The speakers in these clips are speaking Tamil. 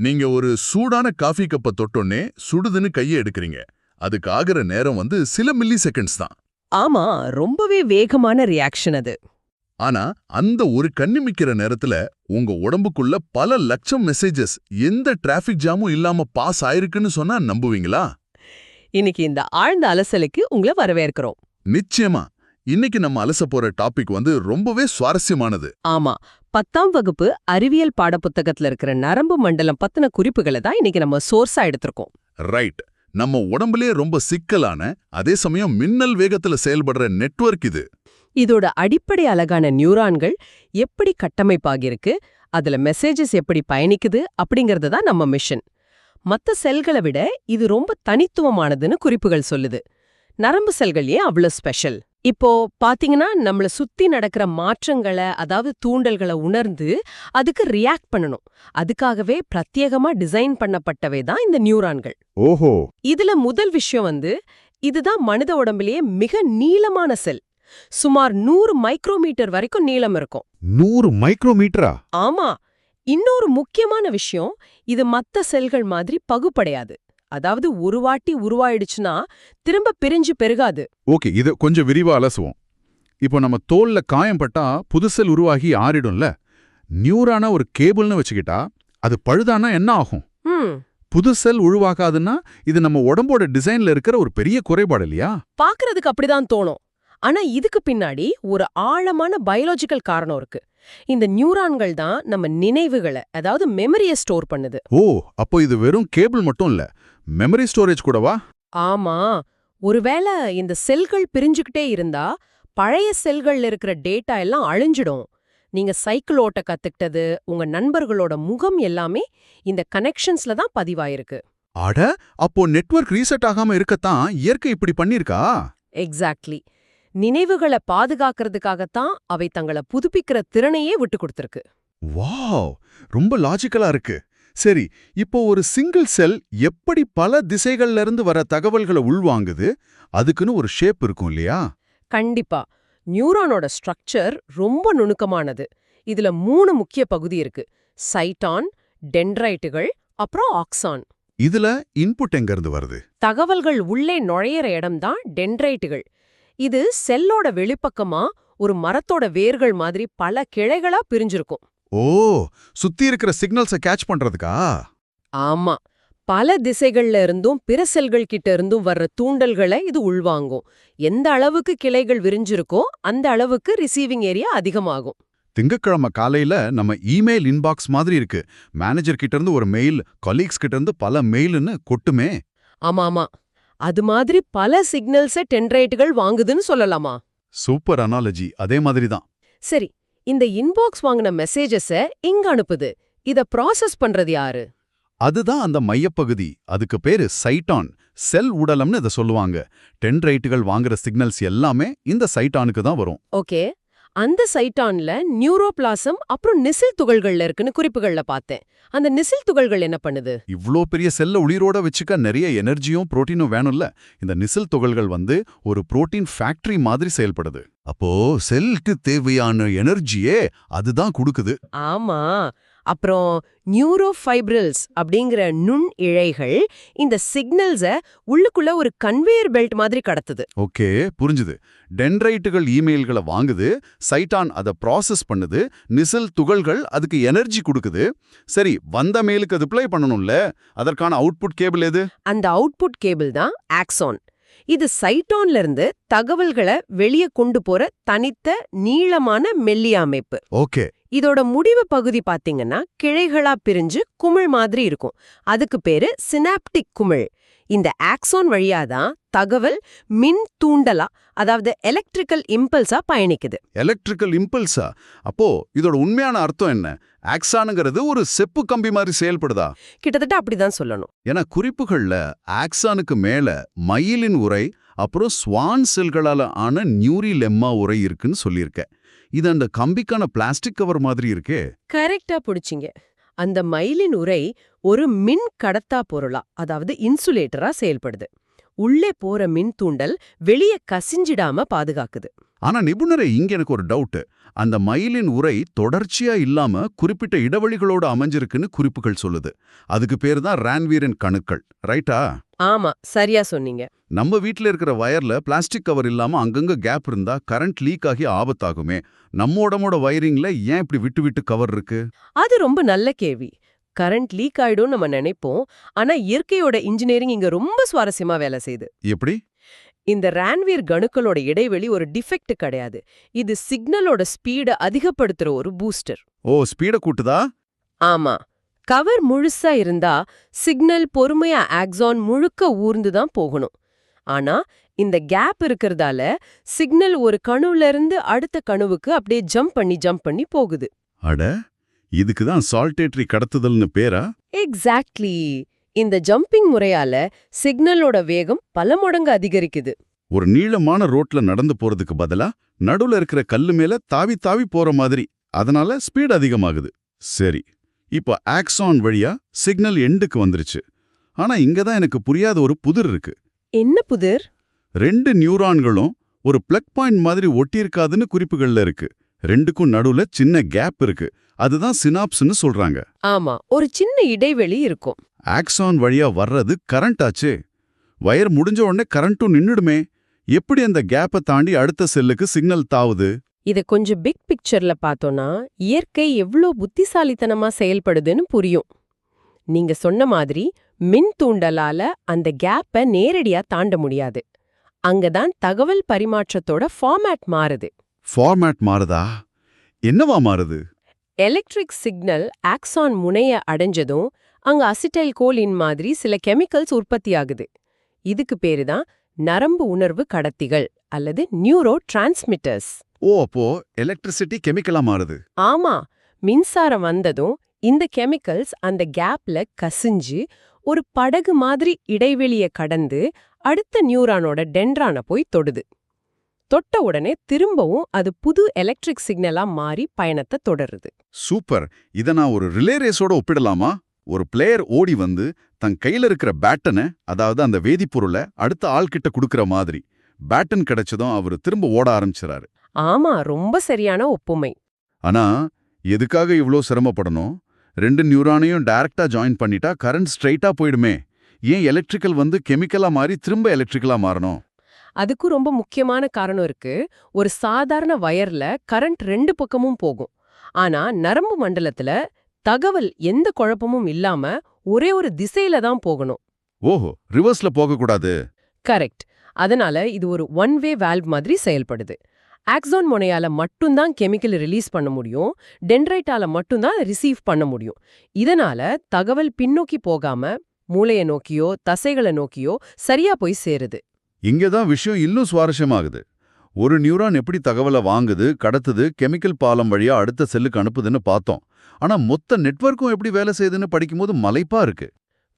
நீங்க ஒரு சூடான காஃபி கப்ப தொட்டோன்னே சுடுதுன்னு கையை எடுக்கிறீங்க. அதுக்கு ஆகிற நேரம் சில மில்லி செகண்ட்ஸ் தான். ஆமா, ரொம்பவே வேகமான ரியாக்ஷன் அது. ஆனா அந்த ஒரு கண்ணிமிக்கிற நேரத்துல உங்க உடம்புக்குள்ள பல லட்சம் மெசேஜஸ் எந்த டிராஃபிக் ஜாமும் இல்லாம பாஸ் ஆயிருக்குன்னு சொன்னா நம்புவீங்களா? இன்னைக்கு இந்த ஆழ்ந்த அலசலுக்கு உங்களை வரவேற்கிறோம். நிச்சயமா. இன்னைக்கு நம்ம அலச போற டாபிக் ரொம்பவே சுவாரஸ்யமானது. ஆமா, 10ஆம் வகுப்பு அறிவியல் பாடப்புத்தகத்துல இருக்கிற நரம்பு மண்டலம் பத்தின குறிப்புகளை தான் இன்னைக்கு நம்ம சோர்ஸா எடுத்திருக்கோம். ரைட். நம்ம உடம்புலே ரொம்ப சிக்கலான, அதே சமயம் மின்னல் வேகத்துல செயல்படுற நெட்வொர்க் இது. இதோட அடிப்படை அழகான நியூரான்கள் எப்படி கட்டமைப்பாகிருக்கு, அதுல மெசேஜஸ் எப்படி பயணிக்குது அப்படிங்கறது தான் நம்ம மிஷன். மத்த செல்களை விட இது ரொம்ப தனித்துவமானதுன்னு குறிப்புகள் சொல்லுது. நரம்பு செல்கள் ஏன் அவ்வளவு ஸ்பெஷல்? இப்போ பாத்தீங்கன்னா, நம்மள சுத்தி நடக்கிற மாற்றங்களை, அதாவது தூண்டல்களை உணர்ந்து அதுக்கு ரியாக்ட் பண்ணணும். அதுக்காகவே பிரத்யேகமா டிசைன் பண்ணப்பட்டவை தான் இந்த நியூரான்கள். ஓஹோ. இதுல முதல் விஷயம் இதுதான் மனித உடம்பிலேயே மிக நீளமான செல். சுமார் 100 மைக்ரோமீட்டர் வரைக்கும் நீளம் இருக்கும். 100 மைக்ரோமீட்டரா? ஆமா. இன்னொரு முக்கியமான விஷயம், இது மத்த செல்கள் மாதிரி பகுப்படையாது. அதாவது ஒரு வாட்டி உருவாயிடுச்சுன்னா திரும்ப பிரிஞ்சு பெருகாது. ஓகே, இத கொஞ்சம் விரிவா அலசுவோம். இப்போ நம்ம தோல்ல காயம் பட்டா புது செல் உருவாகி ஆறிடும்ல. நியூரான ஒரு கேபிள்னு வச்சுக்கிட்டா அது பழுதானா என்ன ஆகும்? புது செல் உருவாகாதுன்னா இது நம்ம உடம்போட டிசைன்ல இருக்கிற ஒரு பெரிய குறைபாடு இல்லையா? பாக்குறதுக்கு அப்படிதான் தோணும். ஆனா இதுக்கு பின்னாடி ஒரு ஆழமான பயாலஜிக்கல் காரணம் இருக்கு. இந்த நியூரான்கள் தான் நம்ம நினைவுகளை, அதாவது மெமரியை ஸ்டோர் பண்ணுது. ஓ, அப்போ இது வெறும் கேபிள் மட்டும் இல்ல, மெமரி ஸ்டோரேஜ் கூடவா? ஆமா. ஒருவேளை இந்த செல்கள் பிரிஞ்சுக்கிட்டே இருந்தா பழைய செல்கள்ல இருக்கிற டேட்டா எல்லாம் அழிஞ்சிடும். நீங்க சைக்கிள் ஓட்ட கத்துக்கிட்டது, உங்க நண்பர்களோட முகம் எல்லாமே இந்த கனெக்ஷன்ஸ்ல தான் பதிவாயிருக்கு. அட, அப்போ நெட்வொர்க் ரீசெட் ஆகாம இருக்கத்தான் இயற்கை இப்படி பண்ணிருக்கா? எக்ஸாக்ட்லி. நினைவுகளை பாதுகாக்கிறதுக்காகத்தான் அவை தங்களை புதுப்பிக்கிற திறனையே விட்டு கொடுத்திருக்கு. வாவ், ரொம்ப லாஜிக்கலா இருக்கு. சரி, இப்போ ஒரு சிங்கிள் செல் எப்படி பல திசைகள்ல இருந்து வர தகவல்களை உள்வாங்குது? அதுக்குன்னு ஒரு ஷேப் இருக்கும் இல்லையா? கண்டிப்பா. நியூரானோட ஸ்ட்ரக்சர் ரொம்ப நுணுக்கமானது. இதுல 3 முக்கிய பகுதி இருக்கு: சைட்டான், டென்ட்ரைட்டுகள், அப்புறம் ஆக்சான். இதுல இன்புட் எங்க இருந்து வருது? தகவல்கள் உள்ளே நுழையிற இடம்தான் டென்ட்ரைட்டுகள். இது செல்லோட வெளிப்பக்கமா ஒரு மரத்தோட வேர்கள் மாதிரி பல கிளைகளா பிரிஞ்சிருக்கும். ஓ, சுத்தி இருக்கிற சிக்னல்ஸை கேட்ச் பண்றதுக்கா? ஆமா. பல திசைகள்ல இருந்தும் பிற செல்கள் கிட்ட இருந்தும் வர்ற தூண்டல்களை இது உள்வாங்கும். எந்த அளவுக்கு கிளைகள் விரிஞ்சிருக்கோ அந்த அளவுக்கு ரிசீவிங் ஏரியா அதிகமாகும். திங்கட்கிழமை காலையில நம்ம இமெயில் இன்பாக்ஸ் மாதிரி இருக்கு. மேனேஜர் கிட்ட இருந்து ஒரு மெயில், கொலீக்ஸ் கிட்ட இருந்து பல மெயில்னு கொட்டுமே. ஆமாமா. அது மாதிரி பல சிக்னல்ஸை டென்ட்ரைட்டுகள் வாங்குதுன்னு சொல்லலாமா? Super analogy. அதே மாதிரி தான். சரி, இந்த இன்பாக்ஸ் வாங்கின மெசேஜஸ இங்க அனுப்புது. இத ப்ராசஸ் பண்றது யாரு? அதுதான் அந்த மையப்பகுதி. அதுக்கு பேரு சைட்டான். செல் ஊடலம்னு இதை சொல்லுவாங்க. டென்ட்ரைட்டுகள் வாங்குற சிக்னல்ஸ் எல்லாமே இந்த சைட்டானுக்கு தான் வரும். ஓகே. அந்த சைட்டான்ல நியூரோபிளாசம் அப்புறம் நிசில் துகள்கள்ல இருக்குன்னு குறிப்புகள்ல பார்த்தேன். அந்த நிசில் துகள்கள் என்ன பண்ணுது? இவ்ளோ பெரிய செல்ல உயிரோட வச்சுக்க நிறைய எனர்ஜியும் புரோட்டீனும் வேணும்ல. இந்த நிசில் துகள்கள் ஒரு புரோட்டீன் ஃபேக்டரி மாதிரி செயல்படுது. அப்போ செல்லுக்கு தேவையான எனர்ஜியே அதுதான் கொடுக்குது. ஆமா. அப்புறம் நியூரோஃபைப்ரில்ஸ் அப்படிங்கிற நுண் இழைகள் இந்த சிக்னல்ஸ உள்ளுக்குள்ள ஒரு கன்வேயர் பெல்ட் மாதிரி கடத்துது. ஓகே, புரிஞ்சுது. டென்ட்ரைட்டுகள் இமெயில்களை வாங்குது, சைட்டான் அதை ப்ராசஸ் பண்ணுது, நிசில் துகள்கள் அதுக்கு எனர்ஜி கொடுக்குது. சரி, வந்த மெயிலுக்கு அது ப்ளே பண்ணணும்ல, அதற்கான அவுட்புட் கேபிள் எது? அந்த அவுட்புட் கேபிள் தான் ஆக்சான். இது சைட்டான்ல இருந்து தகவல்களை வெளியே கொண்டு போற தனித்த நீளமான மெல்லிய அமைப்பு. ஓகே. இதோட முடிவு பகுதி பாத்தீங்கன்னா கிளைகளா பிரிஞ்சு குமிழ் மாதிரி இருக்கும். அதுக்கு பேரு சினாப்டிக் குமிழ். இந்த ஆக்சான் வழியாதான் தகவல் மின் தூண்டலா, அதாவது எலக்ட்ரிக்கல் இம்பல்ஸா பயணிக்குது. எலக்ட்ரிக்கல் இம்பல்ஸா? அப்போ இதோட உண்மையான அர்த்தம் என்ன? ஆக்சானுங்கிறது ஒரு செப்பு கம்பி மாதிரி செயல்படுதா? கிட்டத்தட்ட அப்படிதான் சொல்லணும். ஏன்னா குறிப்புகள்ல ஆக்சானுக்கு மேல மயிலின் உரை, அப்புறம் ஸ்வான் செல்களால ஆன நியூரிலெம்மா உரை இருக்குன்னு சொல்லியிருக்க. இது அந்த கம்பிக்கான பிளாஸ்டிக் கவர் மாதிரி இருக்கே. கரெக்டா புடிச்சிங்க. அந்த மயிலின் உரை ஒரு மின் கடத்தா பொருளா, அதாவது இன்சுலேட்டரா செயல்படுது. உள்ளே போற மின் தூண்டல் வெளியே கசிஞ்சிடாம பாதுகாக்குது. ஆனா நிபுணரே, இங்க எனக்கு ஒரு டவுட். அந்த மயிலின் உரை தொடர்ச்சியா இல்லாம குறிப்பிட்ட இடைவெளிகளோட அமைஞ்சிருக்குன்னு குறிப்புகள் சொல்லுது. அதுக்கு பேரு தான் ரான்வீரின் கணுக்கள், ரைட்டா? ஆமா, சரியா சொன்னீங்க. நம்ம வீட்ல இருக்கிற வயர்ல பிளாஸ்டிக் கவர் இல்லாம அங்கங்க கேப் இருந்தா கரண்ட் லீக் ஆகி ஆபத்தாகுமே. நம்ம உடம்போட வயரிங்ல ஏன் இப்படி விட்டு விட்டு கவர் இருக்கு? அது ரொம்ப நல்ல கேள்வி. கரண்ட் லீக் ஆயிடும் நம்ம நினைப்போம். ஆனா இயற்கையோட இன்ஜினியரிங் இங்க ரொம்ப சுவாரஸ்யமா வேலை செய்யுது. எப்படி? இந்த ரான்வீர் கணுக்களோட இடைவெளி ஒரு டிஃபெக்ட் கிடையாது. இது சிக்னலோட ஸ்பீட அதிகப்படுத்துற ஒரு பூஸ்டர். ஓ, ஸ்பீட கூட்டுதா? ஆமா. கவர் முழுசா இருந்தா சிக்னல் பொறுமையா ஆக்ஸான் முழுக்க ஊர்ந்து தான் போகணும். ஆனா இந்த கேப் இருக்கிறதால சிக்னல் ஒரு கணுல இருந்து அடுத்த கணுவுக்கு அப்படியே ஜம்ப் பண்ணி போகுது. அட, இதுக்கு தான் சால்டேட்ரி கடத்துதல்னு பேரா? எக்ஸாக்ட்லி. இந்த ஜம்பிங் முறையால சிக்னலோட வேகம் பல மடங்கு அதிகரிக்குது. ஒரு நீளமான ரோட்ல நடந்து போறதுக்கு பதிலா நடுவுல இருக்கிற கல்லு மேல தாவி தாவி போற மாதிரி. அதனால ஸ்பீட் அதிகமாகுது. சரி, இப்போ ஆக்ஸான் வழியா சிக்னல் எண்டுக்கு வந்துருச்சு. ஆனா இங்க தான் எனக்கு புரியாத ஒரு புதிர் இருக்கு. என்ன புதிர்? 2 நியூரான்களும் ஒரு பிளக் பாயிண்ட் மாதிரி ஒட்டியிருக்காதுன்னு குறிப்புகள்ல இருக்கு. ரெண்டுக்கும் நடுவுல சின்ன கேப் இருக்கு. அதுதான் சினாப்ஸ்னு சொல்றாங்க. ஆமா, ஒரு சின்ன இடைவெளி இருக்கும். ஆக்ஸான் வழியா வர்றது கரண்ட் ஆச்சே. வயர் முடிஞ்ச உடனே கரண்ட்டும் நின்னுடுமே. எப்படி அந்த கேப்பை தாண்டி அடுத்த செல்லுக்கு சிக்னல் தாவுது? இத கொஞ்சம் பிக் பிக்சர்ல பார்த்தோம்னா இயற்கை எவ்ளோ புத்திசாலித்தனமா செயல்படுதுன்னு புரியும். நீங்க சொன்ன மாதிரி மின் தூண்டலால அந்த கேப்பை நேரடியா தாண்ட முடியாது. அங்கதான் தகவல் பரிமாற்றத்தோட ஃபார்மேட் மாறுது. ஃபார்மேட் மாறுதா? என்னவா மாறுது? எலக்ட்ரிக் சிக்னல் ஆக்ஸான் முனைய அடைஞ்சதும் அங்க அசிட்டைல் கோலின் மாதிரி சில கெமிக்கல்ஸ் உற்பத்தியாகுது. இதுக்கு பேரு தான் நரம்பு உணர்வு கடத்திகள் அல்லது நியூரோ டிரான்ஸ்மிட்டர்ஸ். ஓ, அப்போ எலக்ட்ரிசிட்டி கெமிக்கலா மாறுது. ஆமா, மின்சாரம் வந்ததும் இந்த கெமிக்கல்ஸ் அந்த கேப்ல கசிஞ்சு ஒரு படகு மாதிரி இடைவெளிய கடந்து அடுத்த நியூரானோட டென்ட்ரான போய் தொடுது. தொட்ட உடனே திரும்பவும் அது புது எலக்ட்ரிக் சிக்னலா மாறி பயணத்தை தொடருது. சூப்பர். இத நான் ஒரு ரிலே ரேஸோட ஒப்பிடலாமா? ஒரு பிளேயர் ஓடி வந்து தன் கையில இருக்கிற பேட்டனை, அதாவது அந்த வேதிப்பொருளை அடுத்த ஆள்கிட்ட கொடுக்கற மாதிரி. பேட்டன் கிடைச்சதும் அவரு திரும்ப ஓட ஆரம்பிச்சாரு. ஆமா, ரொம்ப சரியான ஒப்புமை. ஆனா எதுக்காக இவ்ளோ சிரமப்படணும்? 2 நியூரானையும் டைரக்டா ஜாயின் பண்ணிட்டா கரண்ட் ஸ்ட்ரைட்டா போயிடுமே. ஏன் எலக்ட்ரிக்கல் வந்து கெமிக்கலா மாறி திரும்ப எலக்ட்ரிக்கலா மாறணும்? அதுக்கும் ரொம்ப முக்கியமான காரணம் இருக்கு. ஒரு சாதாரண வயர்ல கரண்ட் 2 பக்கமும் போகும். ஆனா நரம்பு மண்டலத்துல தகவல் எந்த குழப்பமும் இல்லாம ஒரே ஒரு திசையில தான் போகணும். ஓஹோ, ரிவர்ஸ்ல போகக்கூடாது. கரெக்ட். அதனால இது ஒரு ஒன் வே வால்வ் மாதிரி செயல்படுது. ஆக்ஸான் முனையால மட்டும்தான் கெமிக்கல் ரிலீஸ் பண்ண முடியும். டென்ட்ரைட்டால மட்டும்தான் ரிசீவ் பண்ண முடியும். இதனால தகவல் பின்னோக்கி போகாம மூளைய நோக்கியோ தசைகளை நோக்கியோ சரியா போய் சேருது. இங்கதான் விஷயம் இன்னும் சுவாரஸ்யமாகுது. ஒரு நியூரான் எப்படி தகவலை வாங்குது, கடத்துது, கெமிக்கல் பாலம் வழியா அடுத்த செல்லுக்கு அனுப்புதுன்னு பார்த்தோம். ஆனா மொத்த நெட்வொர்க்கும் எப்படி வேலை செய்யுதுன்னு படிக்கும்போது மலைப்பா இருக்கு.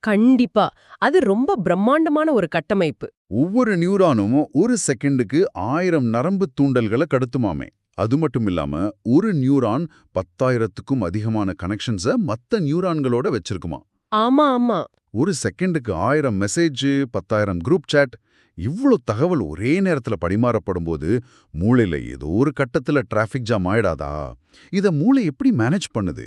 கண்டிப்பா, அது ரொம்ப பிரம்மாண்டமான ஒரு கட்டமைப்பு. ஒவ்வொரு நியூரானும் ஒரு செகண்டுக்கு 1000 நரம்பு தூண்டல்களை கடத்துமாமே. அது மட்டும் இல்லாம ஒரு நியூரான் 10,000க்கும் அதிகமான கனெக்ஷன்ஸை மத்த நியூரான்களோட வச்சிருக்குமா. ஆமா ஆமா. ஒரு செகண்டுக்கு 1000 மெசேஜ், 10,000 குரூப் சாட். இவ்ளோ தகவல் ஒரே நேரத்துல பரிமாறப்படும் போது மூளையில ஏதோ ஒரு கட்டத்துல டிராஃபிக் ஜாம் ஆயிடாதா? இத மூளை எப்படி மேனேஜ் பண்ணுது?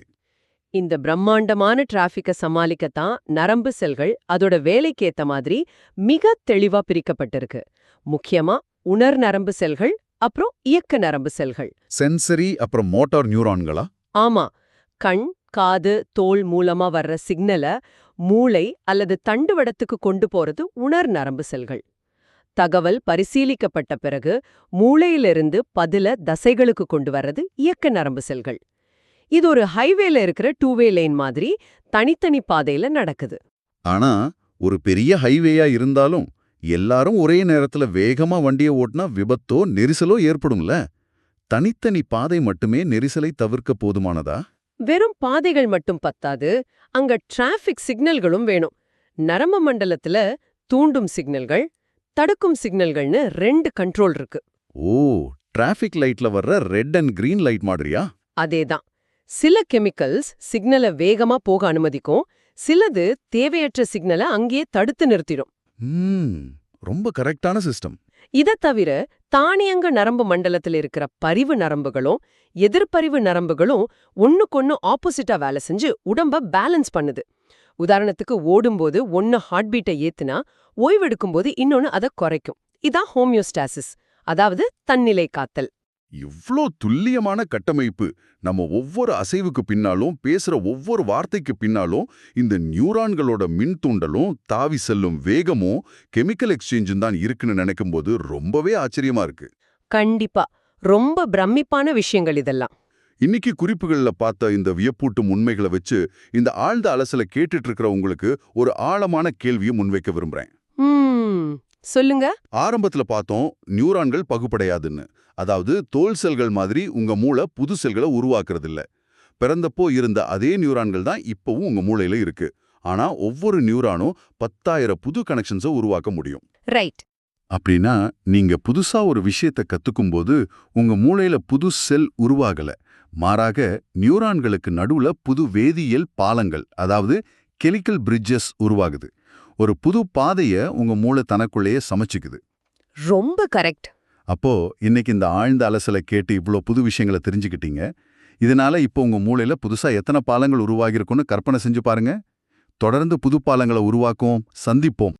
இந்த பிரம்மாண்டமான டிராஃபிக்க சமாளிக்கத்தான் நரம்பு செல்கள் அதோட வேலைக்கேத்த மாதிரி மிக தெளிவா பிரிக்கப்பட்டிருக்கு. முக்கியமா உணர் நரம்பு செல்கள், அப்புறம் இயக்க நரம்பு செல்கள். சென்சரி அப்புறம் மோட்டார் நியூரான்களா? ஆமா, கண், காது, தோல் மூலமா வர்ற சிக்னல மூளை அல்லது தண்டுவடத்துக்கு கொண்டு போறது உணர் நரம்பு செல்கள். தகவல் பரிசீலிக்கப்பட்ட பிறகு மூளையிலிருந்து பதில தசைகளுக்கு கொண்டு வர்றது இயக்க நரம்பு செல்கள். இது ஒரு ஹைவேல இருக்கிற 2-வே லைன் மாதிரி தனித்தனி பாதையில நடக்குது. ஆனா ஒரு பெரிய ஹைவேயா இருந்தாலும் எல்லாரும் ஒரே நேரத்துல வேகமா வண்டியை ஓட்டினா விபத்தோ நெரிசலோ ஏற்படும்ல. தனித்தனி பாதை மட்டுமே நெரிசலை தவிர்க்க போதுமானதா? வெறும் பாதைகள் மட்டும் பத்தாது, அங்க டிராஃபிக் சிக்னல்களும் வேணும். நரம்பு மண்டலத்துல தூண்டும் சிக்னல்கள், தடுக்கும் சிக்னல்கள்னு 2 கண்ட்ரோல் இருக்கு. ஓ, டிராஃபிக் லைட்ல வர்ற ரெட் அண்ட் கிரீன் லைட் மாதிரியா? அதேதான். சில கெமிக்கல்ஸ் சிக்னலை வேகமா போக அனுமதிக்கும், சிலது தேவையற்ற சிக்னலை அங்கேயே தடுத்து நிறுத்திடும். ரொம்ப கரெக்டான சிஸ்டம். இத தவிர தானியங்க நரம்பு மண்டலத்துல இருக்கிற பரிவு நரம்புகளும் எதிர்பரிவு நரம்புகளும் ஒண்ணுக்கொன்னு ஆப்போசிட்டா வேலை செஞ்சு உடம்ப பேலன்ஸ் பண்ணுது. உதாரணத்துக்கு ஓடும்போது ஒன்னு ஹார்ட் பீட்டை ஏத்துனா ஓய்வெடுக்கும்போது இன்னொன்னு அதை குறைக்கும். இதான் ஹோமியோஸ்டாசிஸ், அதாவது தன்னிலை காத்தல். இவ்ளோ துல்லியமான கட்டமைப்பு. நம்ம ஒவ்வொரு அசைவுக்கு பின்னாலும், பேசுற ஒவ்வொரு வார்த்தைக்கு பின்னாலும் இந்த நியூரான்களோட மின் தூண்டலும் தாவி செல்லும் வேகமும் கெமிக்கல் எக்ஸ்சேஞ்சும் தான் இருக்குன்னு நினைக்கும்போது ரொம்பவே ஆச்சரியமா இருக்கு. கண்டிப்பா ரொம்ப பிரமிப்பான விஷயங்கள் இதெல்லாம். இன்னைக்கு குறிப்புகள்ல பார்த்த இந்த வியப்பூட்டும் உண்மைகளை வச்சு இந்த ஆழ்ந்த அலசலை கேட்டுட்டு இருக்கிற உங்களுக்கு ஒரு ஆழமான கேள்வியை முன்வைக்க விரும்புறேன். சொல்லுங்க. ஆரம்பத்துல பார்த்தோம் நியூரான்கள் பகுப்படையாதுன்னு. அதாவது தோல் செல்கள் மாதிரி உங்க மூளை புது செல்களை உருவாக்குறது இல்ல. பிறந்தப்போ இருந்த அதே நியூரான்கள் தான் இப்பவும் உங்க மூளையில இருக்கு. ஆனா ஒவ்வொரு நியூரானும் 10,000 புது கனெக்ஷன்ஸை உருவாக்க முடியும். ரைட். அப்படின்னா நீங்க புதுசா ஒரு விஷயத்தை கத்துக்கும்போது உங்க மூளையில புது செல் உருவாகல. மாறாக நியூரான்களுக்கு நடுவுல புது வேதியியல் பாலங்கள், அதாவது கெமிக்கல் பிரிட்ஜஸ் உருவாகுது. ஒரு புது பாதைய உங்க மூளை தனக்குள்ளேயே சமைச்சுக்குது. ரொம்ப கரெக்ட். அப்போ இன்னைக்கு இந்த ஆழ்ந்த அலசலை கேட்டு இவ்ளோ புது விஷயங்களை தெரிஞ்சுக்கிட்டீங்க. இதனால இப்போ உங்க மூளையில புதுசா எத்தனை பாலங்கள் உருவாகிருக்குன்னு கற்பனை செஞ்சு பாருங்க. தொடர்ந்து புது பாலங்களை உருவாக்குவோம். சந்திப்போம்.